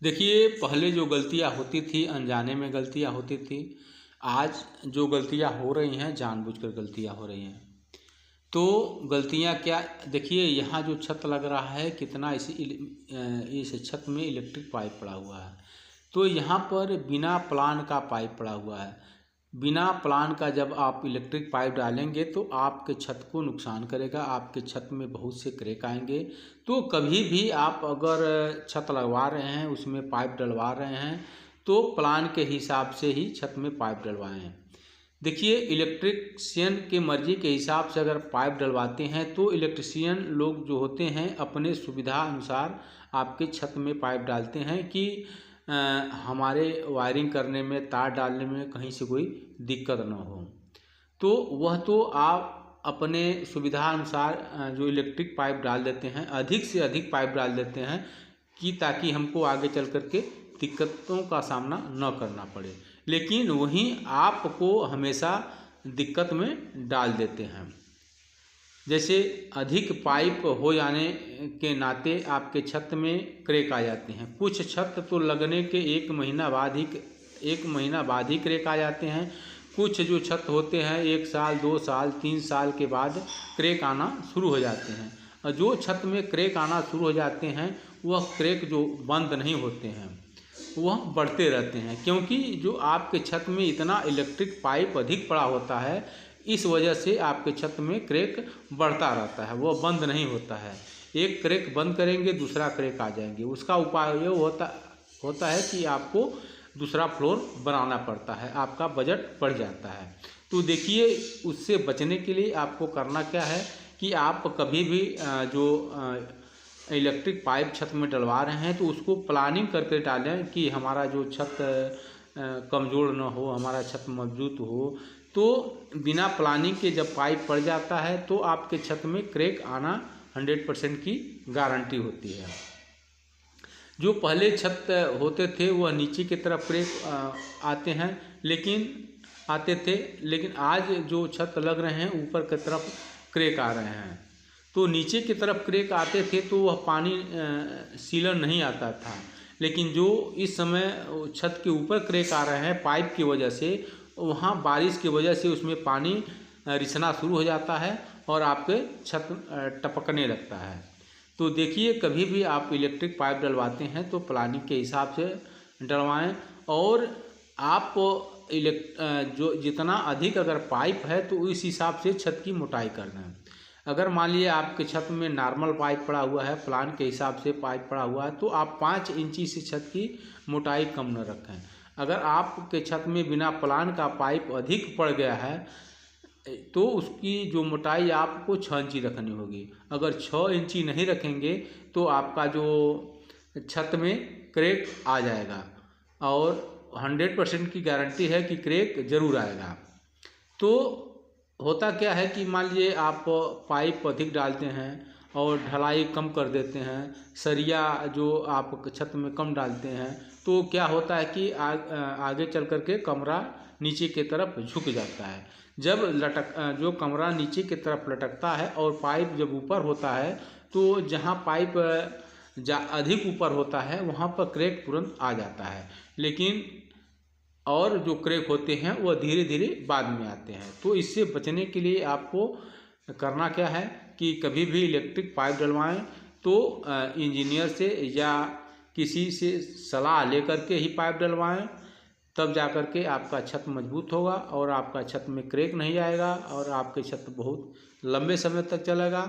देखिए, पहले जो गलतियाँ होती थी अनजाने में गलतियाँ होती थी। आज जो गलतियाँ हो रही हैं जानबूझकर गलतियाँ हो रही हैं। तो गलतियाँ क्या, देखिए यहाँ जो छत लग रहा है कितना इस छत में इलेक्ट्रिक पाइप पड़ा हुआ है। तो यहाँ पर बिना प्लान का पाइप पड़ा हुआ है। बिना प्लान का जब आप इलेक्ट्रिक पाइप डालेंगे तो आपके छत को नुकसान करेगा, आपके छत में बहुत से क्रैक आएंगे। तो कभी भी आप अगर छत लगवा रहे हैं, उसमें पाइप डलवा रहे हैं, तो प्लान के हिसाब से ही छत में पाइप डलवाएं। देखिए, इलेक्ट्रिशियन के मर्जी के हिसाब से अगर पाइप डलवाते हैं तो इलेक्ट्रिशियन लोग जो होते हैं अपने सुविधा अनुसार आपके छत में पाइप डालते हैं कि हमारे वायरिंग करने में, तार डालने में कहीं से कोई दिक्कत ना हो। तो वह तो आप अपने सुविधा अनुसार जो इलेक्ट्रिक पाइप डाल देते हैं, अधिक से अधिक पाइप डाल देते हैं कि ताकि हमको आगे चल कर के दिक्कतों का सामना न करना पड़े। लेकिन वहीं आपको हमेशा दिक्कत में डाल देते हैं। जैसे अधिक पाइप हो जाने के नाते आपके छत में क्रैक आ जाते हैं। कुछ छत तो लगने के एक महीना बाद ही क्रैक आ जाते हैं। कुछ जो छत होते हैं 1 साल, 2 साल, 3 साल के बाद क्रैक आना शुरू हो जाते हैं। और जो छत में क्रैक आना शुरू हो जाते हैं वह क्रैक जो बंद नहीं होते हैं वह बढ़ते रहते हैं, क्योंकि जो आपके छत में इतना इलेक्ट्रिक पाइप अधिक पड़ा होता है, इस वजह से आपके छत में क्रैक बढ़ता रहता है, वह बंद नहीं होता है। एक क्रैक बंद करेंगे दूसरा क्रैक आ जाएंगे। उसका उपाय ये होता है कि आपको दूसरा फ्लोर बनाना पड़ता है, आपका बजट बढ़ जाता है। तो देखिए, उससे बचने के लिए आपको करना क्या है कि आप कभी भी जो इलेक्ट्रिक पाइप छत में डलवा रहे हैं तो उसको प्लानिंग करके डालें कि हमारा जो छत कमज़ोर न हो, हमारा छत मजबूत हो। तो बिना प्लानिंग के जब पाइप पड़ जाता है तो आपके छत में क्रैक आना 100% की गारंटी होती है। जो पहले छत होते थे वह नीचे की तरफ क्रैक आते थे, लेकिन आज जो छत लग रहे हैं ऊपर की तरफ क्रैक आ रहे हैं। तो नीचे की तरफ क्रैक आते थे तो वह पानी सीलन नहीं आता था, लेकिन जो इस समय छत के ऊपर क्रैक आ रहे हैं पाइप की वजह से, वहाँ बारिश की वजह से उसमें पानी रिसना शुरू हो जाता है और आपके छत टपकने लगता है। तो देखिए, कभी भी आप इलेक्ट्रिक पाइप डलवाते हैं तो प्लानिंग के हिसाब से डलवाएं। और आप जो जितना अधिक अगर पाइप है तो इस हिसाब से छत की मोटाई करना है। अगर मान लीजिए आपके छत में नॉर्मल पाइप पड़ा हुआ है, प्लान के हिसाब से पाइप पड़ा हुआ है, तो आप 5 इंची से छत की मोटाई कम न रखें। अगर आपके छत में बिना प्लान का पाइप अधिक पड़ गया है तो उसकी जो मोटाई आपको 6 इंची रखनी होगी। अगर 6 इंची नहीं रखेंगे तो आपका जो छत में क्रैक आ जाएगा और 100% की गारंटी है कि क्रैक ज़रूर आएगा। तो होता क्या है कि मान लीजिए आप पाइप अधिक डालते हैं और ढलाई कम कर देते हैं, सरिया जो आप छत में कम डालते हैं, तो क्या होता है कि आगे चल कर के कमरा नीचे की तरफ झुक जाता है। जब जो कमरा नीचे की तरफ लटकता है और पाइप जब ऊपर होता है तो जहाँ पाइप अधिक ऊपर होता है वहाँ पर क्रैक तुरंत आ जाता है, लेकिन और जो क्रैक होते हैं वह धीरे धीरे बाद में आते हैं। तो इससे बचने के लिए आपको करना क्या है कि कभी भी इलेक्ट्रिक पाइप डलवाएं तो इंजीनियर से या किसी से सलाह लेकर के ही पाइप डलवाएं, तब जा कर के आपका छत मजबूत होगा और आपका छत में क्रैक नहीं आएगा और आपके छत बहुत लंबे समय तक चलेगा